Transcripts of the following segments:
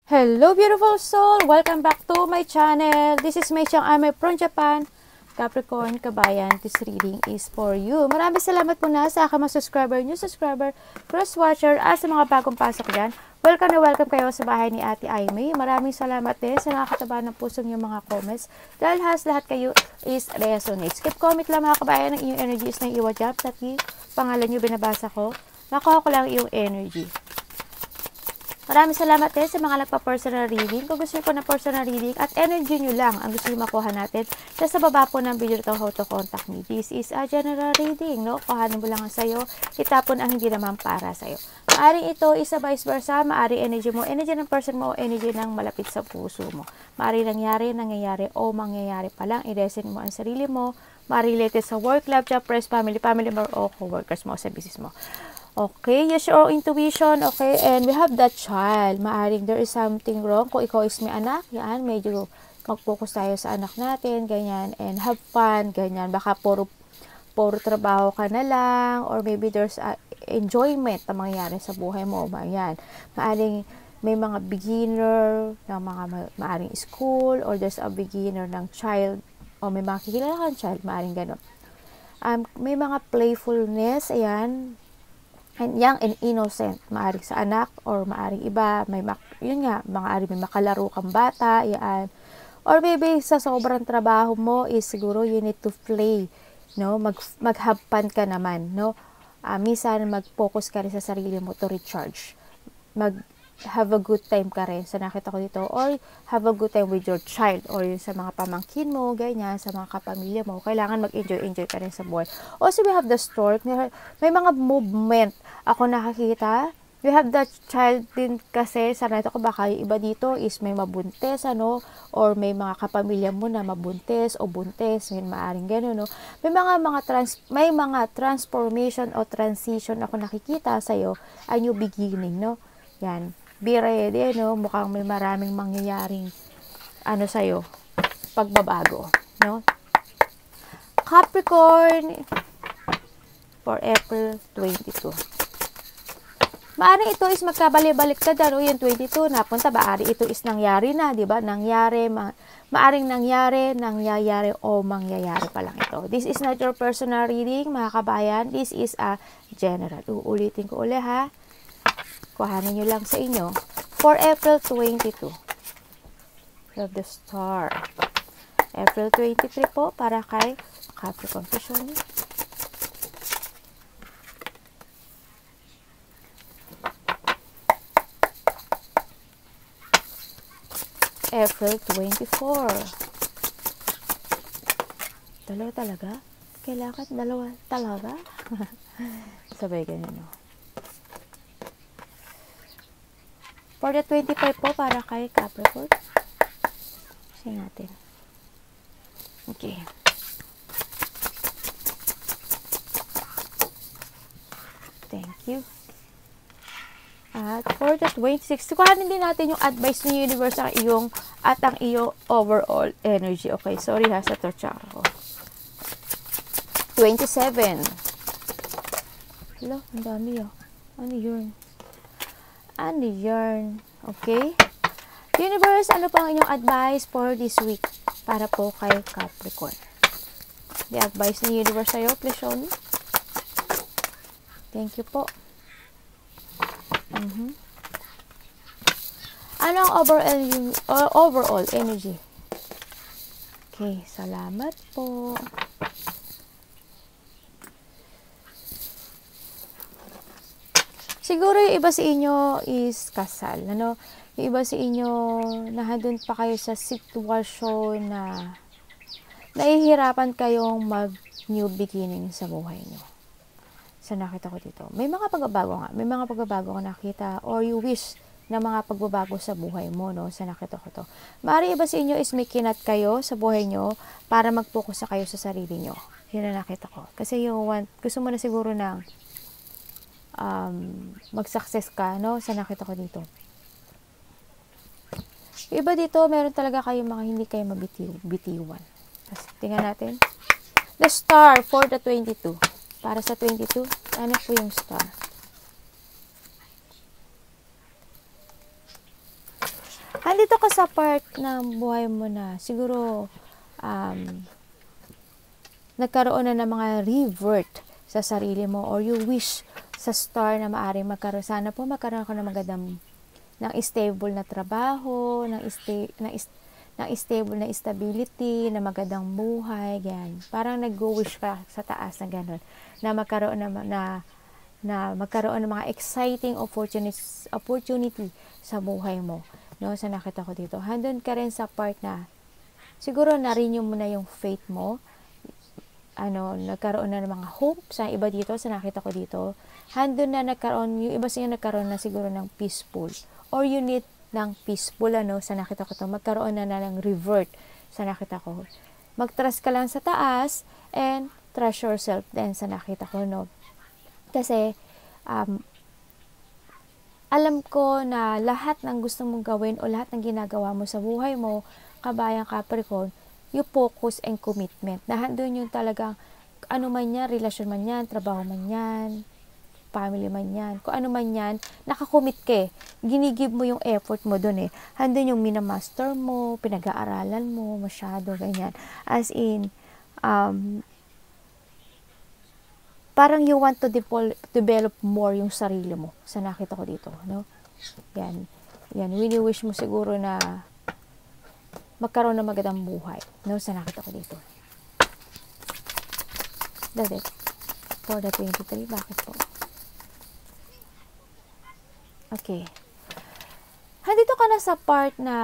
Hello beautiful soul! Welcome back to my channel. This is Mei Chang. I'm from Japan. Capricorn, kabayan, this reading is for you. Maraming salamat po na sa aking mga subscriber, new subscriber, cross-watcher, at sa mga bagong pasok dyan. Welcome na welcome kayo sa bahay ni Ate Aimee. Maraming salamat din sa nakakataba ng pusong yung mga comments. Dahil lahat kayo is resonates. Keep comment lang mga kabayan ng inyong energy is na iwa dyan. Sa pangalan nyo binabasa ko. Nakuha ko lang yung energy. Maraming salamat din sa mga nagpa-personal reading. Kung gusto nyo po na personal reading at energy nyo lang ang gusto nyo makuha natin, sa baba po ng video ito, how to contact me. This is a general reading, no? Kuhanin mo lang ang sayo, itapon ang hindi naman para sayo. Maaring ito is a vice versa, maaring energy mo, energy ng person mo, o energy ng malapit sa puso mo. Maaring nangyayari, o mangyayari pa lang, i-resin mo ang sarili mo, maaring related sa work, love, job, press, family member, o co-workers mo sa business mo. Okay, use your intuition, okay, and we have that child. Maaring there is something wrong. Kung ikaw is may anak, yan, medyo mag-focus tayo sa anak natin, ganyan, and have fun, ganyan. Baka puro trabaho ka na lang, or maybe there's a enjoyment na mangyayari sa buhay mo, yan. Maaring may mga beginner, ng mga maaring school, or there's a beginner ng child, o may mga kikilala kang child, maaring gano'n. May mga playfulness, ayan, and young and innocent, maaring sa anak or maaring iba, yun nga, maaring may makalaro kang bata, yan. Or maybe sa sobrang trabaho mo is siguro you need to play, no? Mag-have fun ka naman, no? Minsan mag-focus ka rin sa sarili mo to recharge. Have a good time ka rin sa nakita ko dito, or have a good time with your child, or yun sa mga pamangkin mo, ganyan, sa mga kapamilya mo, kailangan mag-enjoy ka rin sa buhay. Also, we have the stork, may mga movement ako nakakita. We have the child din kasi, sa nakita ko baka yung iba dito is may mabuntes, ano, or may mga kapamilya mo na mabuntes o buntes, may maaring gano'n, no? May mga transformation o transition ako nakikita sa'yo, a new beginning, no? Yan. Be ready, no? Mukhang may maraming mangyayaring sa'yo, pagbabago, no? Capricorn for April 22. Maaring ito is magkabali-baliktad, ano, yung 22 napunta, maaring ito is nangyari na, di ba? Maaring nangyayari o mangyayari pa lang ito. This is not your personal reading, mga kabayan. This is a general. Uulitin ko ulit, ha? Kuhanin nyo lang sa inyo. For April 22. We have the star. April 23 po, para kay Capricorn. April 24. Dalawa talaga? Kailangan dalawa talaga? Sabay ganyan, no? For the 25 po, para kay Capricorn. Kasi natin. Okay. Thank you. At for the 26, kuhanin din natin yung advice ng universe at ang iyong overall energy. Okay, sorry ha sa torchara ko. 27. Hello, ang dami ah. Ano yun? Okay? Universe, ano po ang inyong advice for this week para po kay Capricorn? The advice ng universe sa'yo, please show me. Thank you po. Ano ang overall energy? Okay, salamat po. Siguro yung iba sa inyo is kasal, ano? Yung iba sa inyo, nandun pa kayo sa sitwasyon na nahihirapan kayong mag-new beginning sa buhay nyo. Sa nakita ko dito. May mga pagbabago nga. May mga pagbabago ko nakita, or you wish na mga pagbabago sa buhay mo, no? Sa nakita ko to. Maaari iba sa inyo is may kinat kayo sa buhay nyo para mag-focus kayo sa sarili nyo. Yun na nakita ko. Kasi gusto mo na siguro ng mag-success ka, no? Sa nakita ko dito. Yung iba dito, meron talaga kayong mga hindi kayo mabitiwan. Tingnan natin. The star for the 22. Para sa 22, ano po yung star? andito ka sa part ng buhay mo na siguro nagkaroon na ng mga revert sa sarili mo, or you wish sa star na maaaring magkaroon. Sana po magkaroon ako ng magandang, ng stable na trabaho, ng stable na stability, na magandang buhay, ganyan. Parang nag-wish ka sa taas na gano'n, na magkaroon na magkaroon ng mga exciting opportunity sa buhay mo. No, sa nakita ko dito. Handun ka rin sa part na siguro na-renew mo na yung faith mo. Nagkaroon na ng mga hope sa iba dito, sa nakita ko dito. Handun na nagkaroon, yung iba siya nagkaroon na siguro ng peaceful. Or you need ng peaceful, sa nakita ko to. Magkaroon na ng revert, sa nakita ko. Mag-trust ka lang sa taas, and trust yourself din, sa nakita ko, no. Kasi, alam ko na lahat ng gusto mong gawin o lahat ng ginagawa mo sa buhay mo, kabayang Capricorn, you focus and commitment. Nahandun yung talagang, ano man yan, relasyon man yan, trabaho man yan, family man yan, kung ano man yan, nakakommit ka. Ginigib mo yung effort mo dun . Handun yung minamaster mo, pinag-aaralan mo, masyado, ganyan. As in, parang you want to develop more yung sarili mo, sa nakita ko dito, no? Yan, wini-wish mo siguro na magkaroon ng magandang buhay, no? Sa nakita ko dito. That's it. For the 23, bakit po? Okay. Handito ka na sa part na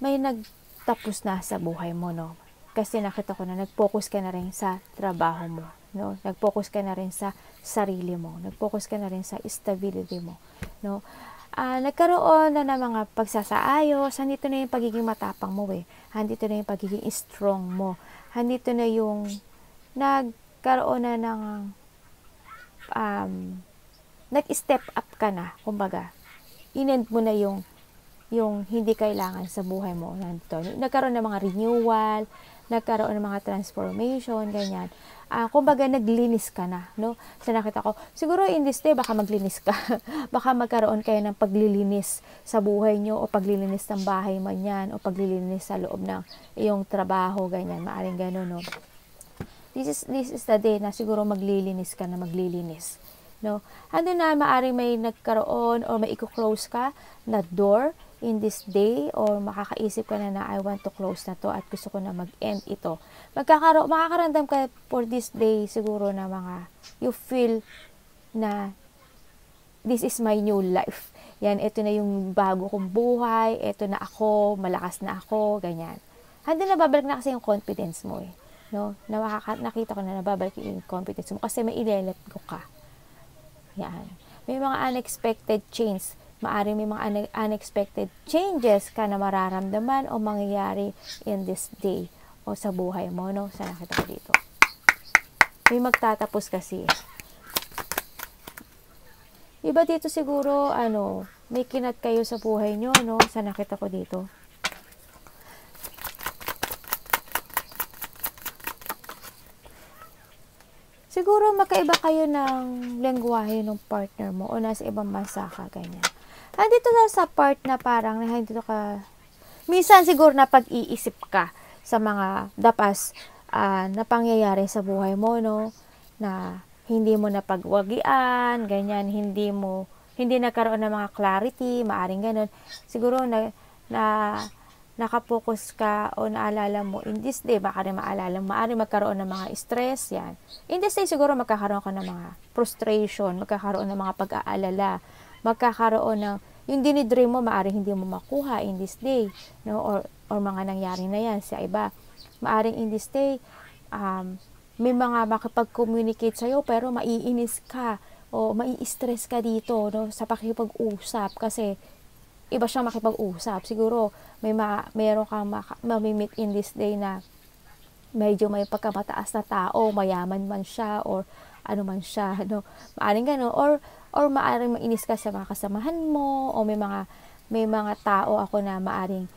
may nagtapos na sa buhay mo, no? Kasi nakita ko na nag-focus ka na rin sa trabaho mo, no? Nag-focus ka na rin sa sarili mo. Nag-focus ka na rin sa stability mo, no? Nagkaroon na ng mga pagsasaayos. Handito na yung pagiging matapang mo . Handito na yung pagiging strong mo. Handito na yung nagkaroon na ng nag-step up ka na. Kumbaga, in-end mo na yung hindi kailangan sa buhay mo. Nagkaroon ng mga renewal, nagkaroon ng mga transformation, ganyan. Kumbaga, naglinis ka na, no? Sa nakita ko, siguro in this day, baka maglinis ka. Baka magkaroon kayo ng paglilinis sa buhay nyo, o paglilinis ng bahay man yan, o paglilinis sa loob ng iyong trabaho, ganyan. Maaring gano'n, no? This is the day na siguro maglilinis ka na maglilinis, no? Ano na, maaring may nagkaroon, o may i-close ka na door in this day, or makakaisip ka na I want to close na to at gusto ko na mag-end ito. Makakaramdam ka for this day siguro na you feel na this is my new life. Yan, ito na yung bago kong buhay, ito na ako, malakas na ako, ganyan. Handa na babalik na kasi yung confidence mo . No? Nakita ko na nababalik yung confidence mo kasi may i-let go ka. Yan. May mga unexpected change. Maaring may mga unexpected changes ka na mararamdaman o mangyayari in this day o sa buhay mo, no? Sa nakita ko dito. May magtatapos kasi. Iba dito siguro, may kinat kayo sa buhay nyo, no? Sa nakita ko dito. Siguro magkaiba kayo ng lengguwahe ng partner mo o nasa ibang bansa ka, ganyan. Nandito sa part na parang nandito ka, minsan siguro na pag-iisip ka sa mga dapas na pangyayari sa buhay mo, no? Na hindi mo napagwagian, ganyan, hindi nagkaroon ng mga clarity, maaring ganun. Siguro nakapokus ka o naalala mo in this day, baka rin maalala mo, maaring magkaroon ng mga stress, yan. In this day, siguro magkakaroon ka ng mga frustration, magkakaroon ng mga pag-aalala, magkakaroon ng, yung dinidream mo, maaring hindi mo makuha in this day, no? Or mga nangyari na yan sa iba. Maaring in this day, may mga makipag-communicate sa'yo, pero maiinis ka, o mai-stress ka dito, no? Sa pakipag-usap, kasi iba siyang makipag-usap. Siguro, mayroon kang mamimit in this day na medyo may pagkamataas na tao, mayaman man siya, or ano man siya, no? Maaring gano'n, or maaring mainis ka sa mga kasamahan mo, o may mga tao ako na maaring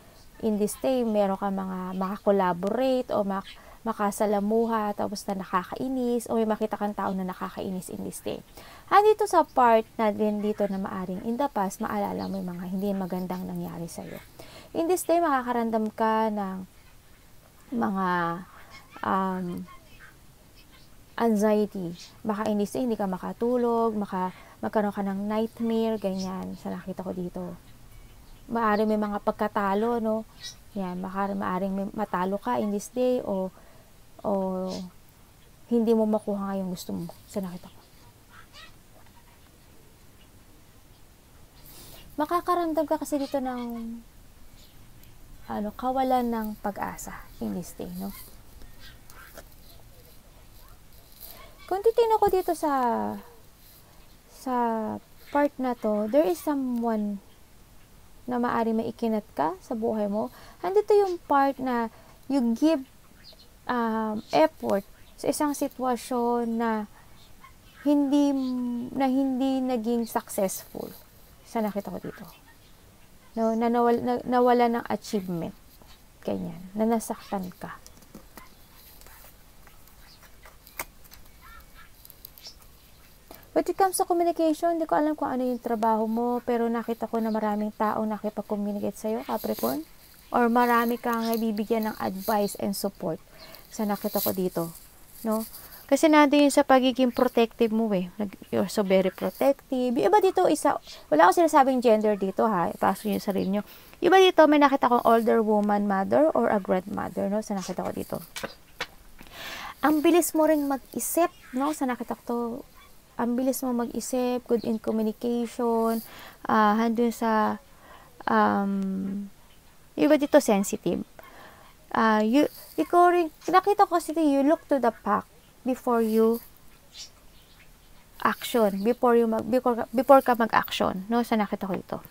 in this day, meron ka mga makakollaborate, o makasalamuha, tapos na nakakainis, o may makita kang tao na nakakainis in this day. Dito sa part na din dito na maaring in the past, maalala mo yung mga hindi magandang nangyari sa'yo. In this day, makakaramdam ka ng mga anxiety. Baka in this day, hindi ka makatulog, magkaroon ka ng nightmare, ganyan, sa nakita ko dito. Maaring may mga pagkatalo, no? Yan, maaring matalo ka in this day, o hindi mo makuha nga yung gusto mo, sa nakita ko. Makakaramdam ka kasi dito ng kawalan ng pag-asa in this day, no? Kung titignan ko dito sa part na to, there is someone na maaari maikinat ka sa buhay mo. Andito yung part na you give effort sa isang sitwasyon na hindi naging successful. Sa nakita ko dito. No, nawala ng achievement. Ganyan. Na nasaktan ka. When it comes to communication, hindi ko alam kung ano yung trabaho mo, pero nakita ko na maraming tao nakipag-communicate sa'yo, Capricorn. Or marami kang bibigyan ng advice and support sa nakita ko dito. No? Kasi nandun yun sa pagiging protective mo eh. You're so very protective. Yung iba dito, wala akong sinasabing gender dito ha. Ipasok nyo sa sarili nyo. Iba dito, may nakita kong older woman mother or a grandmother, no? Sa nakita ko dito. Ang bilis mo ring mag-isip, no? Sa nakita ko to, ang bilis mo mag-isip, good in communication, handun sa, iba dito sensitive. Nakita ko kasi you look to the back before you action, before ka mag-action, no? Sa nakita ko dito.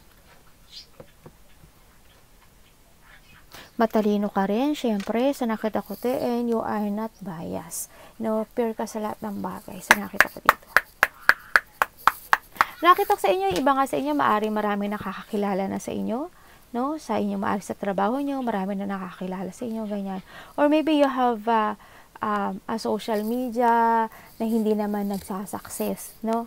Matalino ka rin, syempre, sa nakita ko dito, and you are not biased. No, pure ka sa lahat ng bagay, sa nakita ko dito. Nakita ko sa inyo, iba nga sa inyo, marami nakakakilala na sa inyo, no? Sa inyo, maari sa trabaho nyo, marami na nakakilala sa inyo, ganyan. Or maybe you have a social media na hindi naman nagsasucess, no?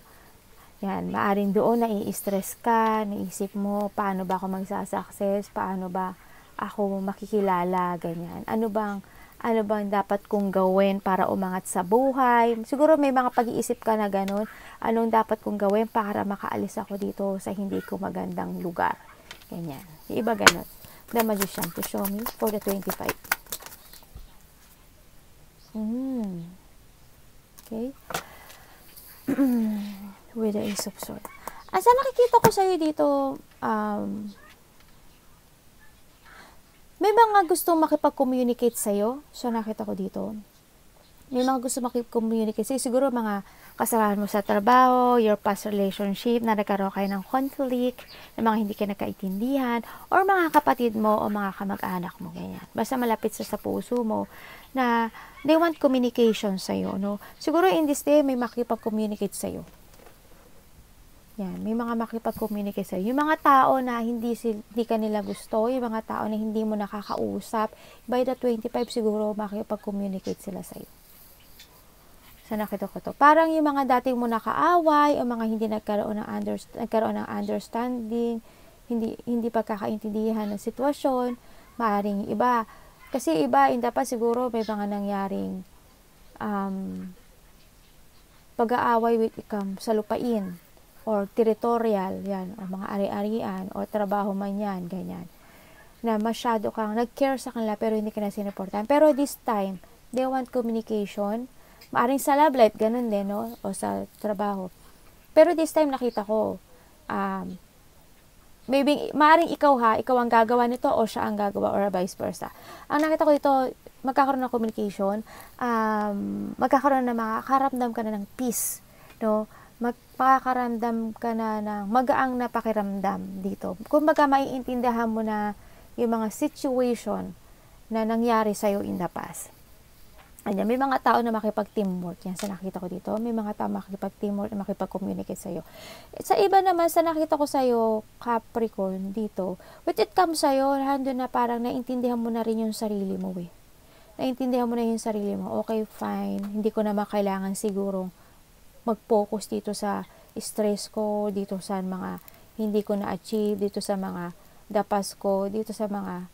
Yan, maaring doon nai-stress ka, naisip mo, paano ba ako magsasucess, paano ba ako makikilala, ganyan. Ano bang dapat kong gawin para umangat sa buhay? Siguro may mga pag-iisip ka na ganun. Anong dapat kong gawin para makaalis ako dito sa hindi ko magandang lugar? Ganyan. Yung iba ganun. The Magician to show me for the 25. Okay. With the Ace of Swords. Asa nakikita ko sa'yo dito, may mga gustong makipag-communicate sa'yo. So, nakita ko dito. May mga gusto makipag-communicate sa'yo. Siguro mga kasalanan mo sa trabaho, your past relationship, na nagkaroon kayo ng conflict, na mga hindi ka nagkaintindihan, or mga kapatid mo o mga kamag-anak mo, ganyan. Basta malapit sa puso mo, na they want communication sa'yo, no? Siguro in this day, may makipag-communicate sa'yo. Yan, may mga makipag-communicate sa'yo. Yung mga tao na hindi ka nila gusto, yung mga tao na hindi mo nakakausap, by the 25 siguro makipag-communicate sila sa'yo. So, nakita ko to. Parang yung mga dating mo nakaaway, o mga hindi nagkaroon ng understanding, hindi pagkakaintindihan ng sitwasyon, maaaring iba. Kasi iba, in the past siguro may mga nangyaring pag-aaway with sa lupain, or territorial, yan, o mga ari-arian, o trabaho man yan, ganyan. Na masyado kang nag-care sa kanila, pero hindi ka na sinuportahan. Pero this time, they want communication. Maaring sa love life, ganun din, no? O sa trabaho. Pero this time, nakita ko, maybe, maaring ikaw ang gagawa nito, o siya ang gagawa, or vice versa. Ang nakita ko dito, magkakaroon ng communication, magkakaroon ng makakaramdam ka na ng peace, no? Makakaramdam ka na ng magaang na pakiramdam dito. Kumbaga, maiintindihan mo na yung mga situation na nangyari sa'yo in the past. Ayan, may mga tao na makipag-teamwork. Yan, sa nakita ko dito. May mga tao makipag-teamwork na makipag-communicate sa'yo. Sa iba naman, sa nakita ko sa'yo, Capricorn, dito, with it comes sa'yo, handun na parang naintindihan mo na rin yung sarili mo, eh. Naintindihan mo na yung sarili mo. Okay, fine. Hindi ko na makailangan siguro mag-focus dito sa stress ko, dito sa mga hindi ko na-achieve, dito sa mga dapas ko dito sa mga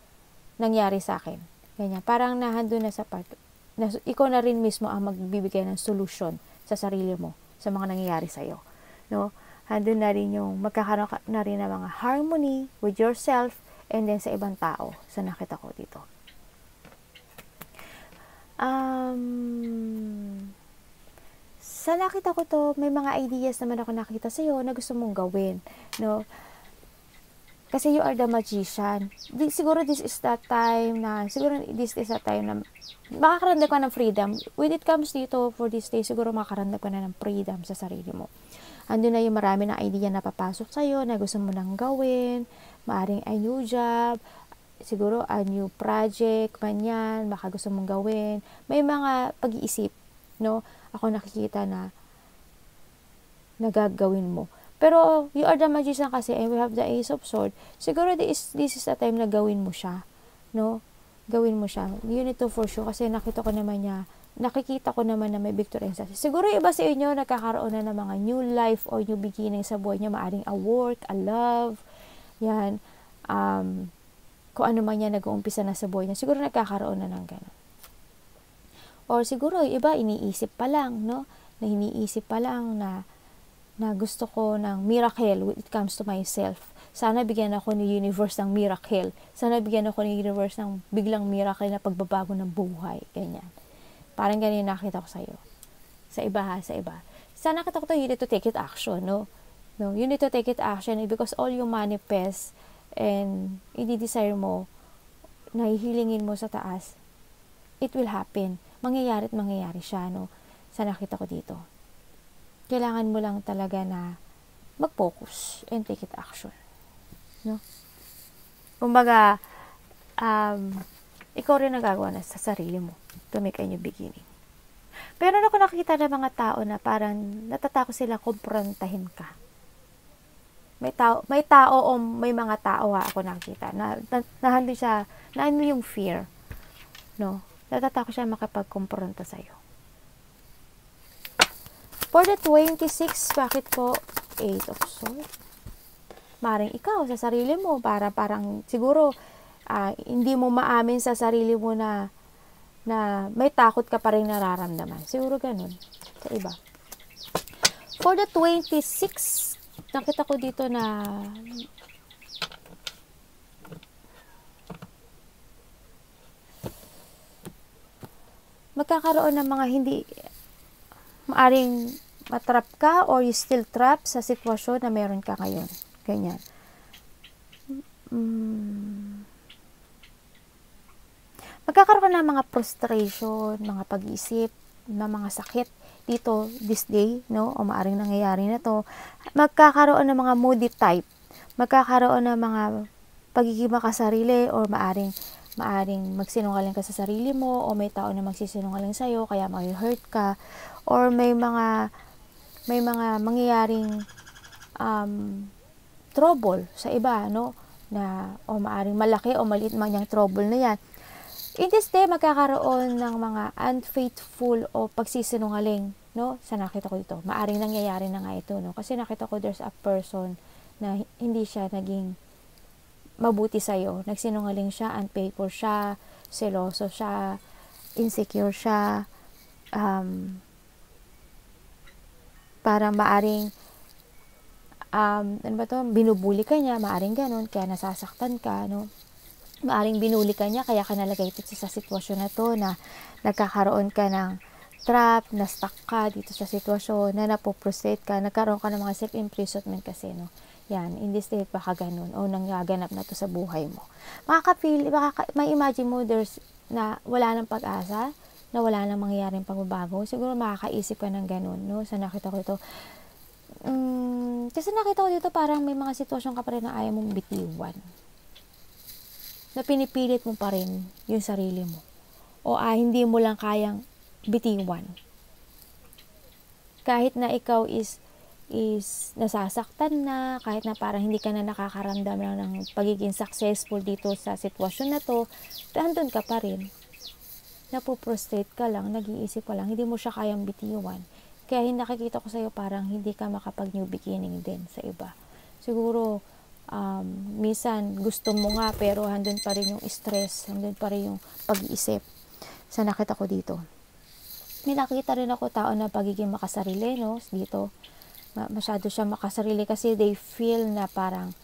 nangyari sa akin. Ganyan. Parang nahandun na sa part na ikaw na rin mismo ang magbibigay ng solusyon sa sarili mo sa mga nangyayari sa iyo. No? Handun na rin yung magkakaroon na rin ng mga harmony with yourself and then sa ibang tao sa nakita ko dito. Sa nakita ko to, may mga ideas naman ako nakita sa iyo na gusto mong gawin. No? Kasi you are the magician. Siguro this is the time na makakaramdam ka ng freedom. When it comes dito for this day, siguro makakaramdam ka na ng freedom sa sarili mo. Andun na yung marami ng idea na papasok sa'yo na gusto mo nang gawin. Maaring a new job, siguro a new project, man yan, baka gusto mong gawin. May mga pag-iisip, no? Ako nakikita na nagagawin mo. Pero, you are the magician kasi, and we have the Ace of Swords. Siguro, this is the time na gawin mo siya. No? Gawin mo siya. You need to for sure. Kasi nakikita ko naman na may victory sa siguro iba sa inyo, nagkakaroon na ng mga new life or new beginning sa buhay niya. Maaring a work, a love. Yan. Kung ano man yan, nag-uumpisa na sa buhay niya. Siguro nagkakaroon na ng gano'n. Or siguro, iba, iniisip pa lang, no? Na iniisip pa lang na gusto ko ng miracle when it comes to myself. Sana bigyan ako ni universe ng miracle. Sana bigyan ako ni universe ng biglang miracle na pagbabago ng buhay. Ganyan. Parang ganyan nakita ko sa'yo. Sa iba ha, sa iba. Sana nakita ko to, you need to take it action, no? No, you need to take it action because all you manifest and i-desire mo, nahihilingin mo sa taas, it will happen. Mangyayari at mangyayari siya, no? Sa nakita ko dito. Kailangan mo lang talaga na mag-focus and take it action. No? Kumbaga, ikaw rin nagagawa na sa sarili mo to make a new beginning. Pero ako nakikita ng mga tao na parang natatakot sila kumprontahin ka. May tao o may mga tao ako nakikita na nandun siya, na ano yung fear. No? Natatakot siya makapagkumpronta sa'yo. For the 26, bakit po 8 of Swords? Maring ikaw sa sarili mo, parang siguro hindi mo maamin sa sarili mo na may takot ka pa rin nararamdaman. Siguro ganun sa iba. For the 26, nakita ko dito na magkakaroon ng mga hindi maaring matrap ka or you still trap sa sitwasyon na meron ka ngayon. Ganyan. Magkakaroon ng mga frustration, mga pag-iisip, mga sakit dito this day, no? O maaring nangyayari na to. Magkakaroon ng mga moody type. Magkakaroon ng mga pagiging makasarili or maaring magsinungaling ka sa sarili mo o may tao na magsisinungaling sa'yo kaya may-hurt ka or may mga mangyayaring trouble sa iba, no? Na o maaring malaki o maliit man yung trouble na yan. In this day, magkakaroon ng mga unfaithful o pagsisinungaling, no? Sa nakita ko dito. Maaring nangyayari na nga ito, no? Kasi nakita ko there's a person na hindi siya naging mabuti sa'yo. Nagsinungaling siya, unfaithful siya, seloso siya, insecure siya, parang maaring binubuli ka niya, maaring ganun, kaya nasasaktan ka, no? Maaring binuli ka niya, kaya ka nalagay ito sa sitwasyon na to, na nagkakaroon ka ng trap, na stuck ka dito sa sitwasyon, na napoprostrate ka, nagkaroon ka ng mga self-imprisonment kasi, no? Yan, in this state, baka ganun, o nanggaganap na to sa buhay mo. May imagine mo, na wala ng pag-asa, na wala nang mangyayaring pagbabago. Siguro makakaisip ka ng ganun, no? Sa nakita ko ito. Kasi nakita ko dito, parang may mga sitwasyon ka pa rin na ayaw mong bitiwan. Na pinipilit mo pa rin yung sarili mo. O hindi mo lang kayang bitiwan. Kahit na ikaw is nasasaktan na, kahit na parang hindi ka na nakakaramdam ng pagiging successful dito sa sitwasyon na to, andun ka pa rin. Napoprostrate ka lang, nag-iisip ka lang, hindi mo siya kayang bitiwan. Kaya nakikita ko sa'yo parang hindi ka makapag-new beginning din sa iba. Siguro, Minsan gusto mo nga pero handun pa rin yung stress, handun pa rin yung pag-iisip. Sa nakita ko dito. May nakita rin ako tao na pagiging makasarili, no? Dito, masyado siya makasarili kasi they feel na parang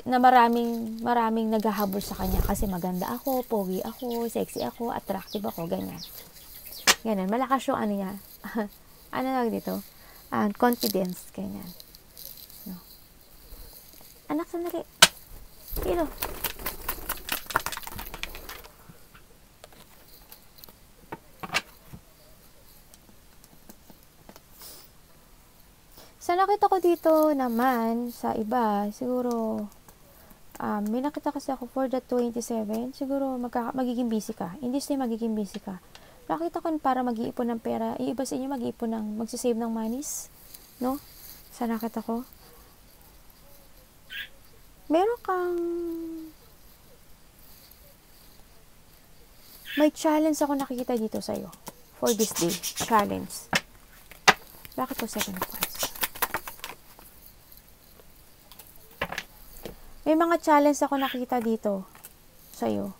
na maraming naghahabol sa kanya kasi maganda ako, pogi ako, sexy ako, attractive ako, ganyan. Ganyan, malakas yung ano niya. Ano lang dito? Confidence, ganyan. No. Anak, sandali. Dito. Sa nakita ko dito naman, sa iba, siguro, may nakita kasi ako for the 27, siguro magiging busy ka. In this day, magiging busy ka. Nakita ko para mag-iipon ng pera, iba sa inyo mag-iipon ng, magsisave ng monies, no? Sa nakita ko. Meron kang, may challenge ako nakikita dito sa'yo. For this day, challenge. Bakit po 7 of Wands? May mga challenge ako nakita dito sa'yo.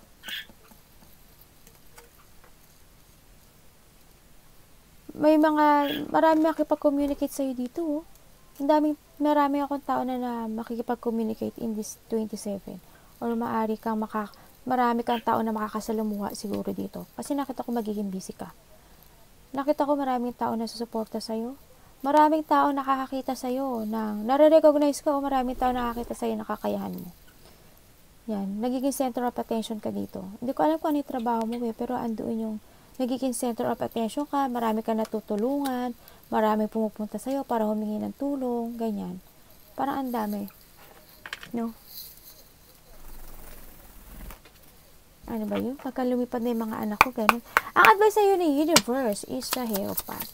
Marami makikipag-communicate sa'yo dito. Oh. Marami akong tao na makikipag-communicate in this 27. Or marami kang tao na makakasalamuha siguro dito. Kasi nakita ko magiging busy ka. Nakita ko maraming tao na susuporta sa'yo. Maraming tao nakakakita sa'yo ng nare-recognize ka o maraming tao nakakita sa'yo ng kakayahan mo. Yan. Nagiging center of attention ka dito. Hindi ko alam kung ano yung trabaho mo pero andoon yung nagiging center of attention ka, marami ka natutulungan, marami pumupunta sa'yo para humingi ng tulong, ganyan. Parang ang dami. No? Ano ba yun? Pagka lumipad na yung mga anak ko, ganun. Ang advice sa'yo ni universe is the Hierophant.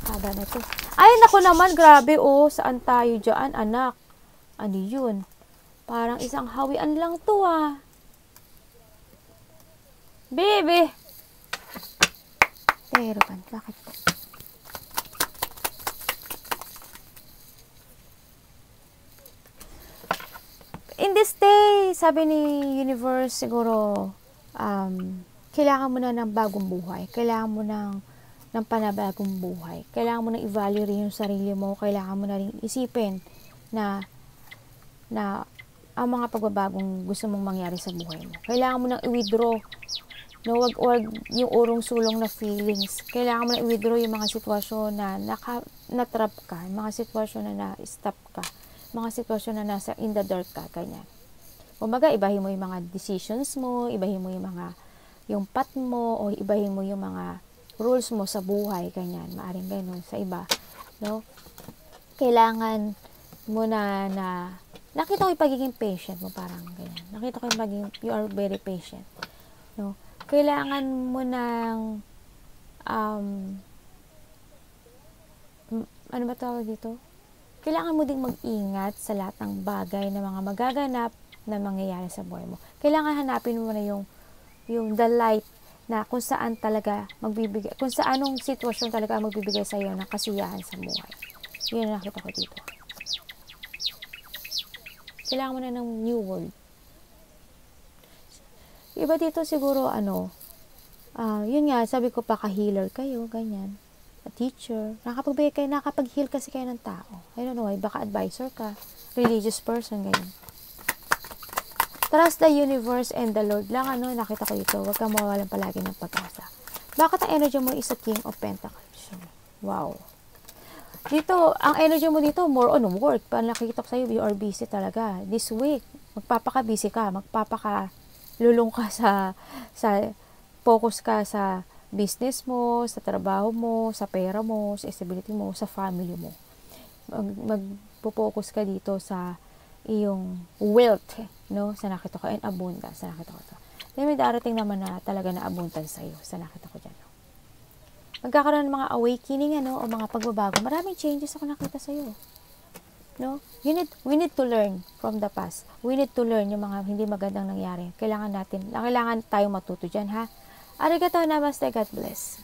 Haba na to. Ay, naku naman, grabe, oh. Saan tayo dyan, anak? Ano yun? Parang isang hawian lang to, ah. Baby! Hierophant, bakit po? In this day, sabi ni universe, siguro, kailangan mo na ng bagong buhay. Kailangan mo ng panabagong buhay. Kailangan mo na i-value rin yung sarili mo. Kailangan mo na rin isipin na ang mga pagbabagong gusto mong mangyari sa buhay mo. Kailangan mo nang i-withdraw. No, wag yung urong-sulong na feelings. Kailangan mo na i-withdraw yung mga sitwasyon na na-trap ka, mga sitwasyon na na-stop ka, mga sitwasyon na nasa in the dark ka, ganyan. Kumbaga, ibahin mo yung mga decisions mo, ibahin mo yung path mo, o ibahin mo yung mga rules mo sa buhay, ganyan. Maaring ganun sa iba, no? Kailangan mo na nakita ko yung pagiging patient mo, parang ganyan. Nakita ko yung you are very patient, no? Kailangan mo ng ano ba tawag dito? Kailangan mo ding mag-ingat sa lahat ng bagay na mga magaganap na mangyayari sa buhay mo. Kailangan hanapin mo na yung the light na kung saan talaga magbibigay, kung sa anong sitwasyon talaga magbibigay sa iyo ng kasiyahan sa buhay. Yun ang nakita ko dito. Kailangan mo na ng new world. Iba dito siguro yun nga, sabi ko healer kayo, ganyan. A teacher. Nakapag-heal kasi kayo ng tao. I don't know why, baka advisor ka, religious person, ganyan. Trust the universe and the Lord lang, nakita ko dito. Huwag kang mawawalan palagi ng pag-asa. Bakit ang energy mo is a King of Pentacles? Wow. Dito, ang energy mo dito, more on work. Parang nakikita ko sa'yo, you are busy talaga. This week, magpapaka-busy ka, lulong ka sa focus ka sa business mo, sa trabaho mo, sa pera mo, sa stability mo, sa family mo. Magpo-focus ka dito sa iyong wealth, no? Sa nakita ko, and abundance, sa nakita ko to. Then may darating naman na talaga na abundance sa'yo, sa nakita ko dyan. Magkakaroon ng mga awakening, o mga pagbabago. Maraming changes ako nakita sa'yo. No? We need to learn from the past. We need to learn yung mga hindi magandang nangyari. Kailangan tayo matuto dyan, ha? Arigato, namaste, God bless.